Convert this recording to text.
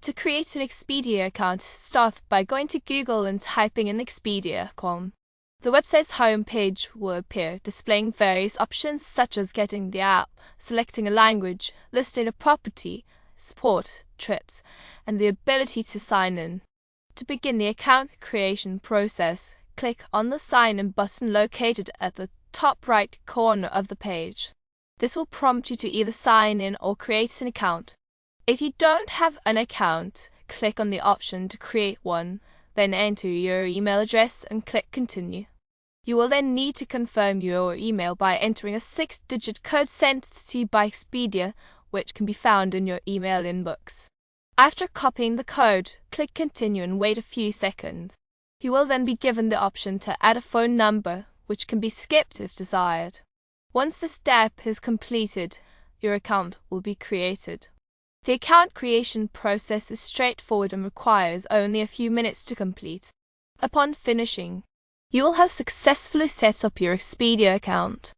To create an Expedia account, start by going to Google and typing in expedia.com. The website's home page will appear, displaying various options such as getting the app, selecting a language, listing a property, support, trips, and the ability to sign in. To begin the account creation process, click on the Sign In button located at the top right corner of the page. This will prompt you to either sign in or create an account. If you don't have an account, click on the option to create one, then enter your email address and click Continue. You will then need to confirm your email by entering a 6-digit code sent to you by Expedia, which can be found in your email inbox. After copying the code, click Continue and wait a few seconds. You will then be given the option to add a phone number, which can be skipped if desired. Once the step is completed, your account will be created. The account creation process is straightforward and requires only a few minutes to complete. Upon finishing, you will have successfully set up your Expedia account.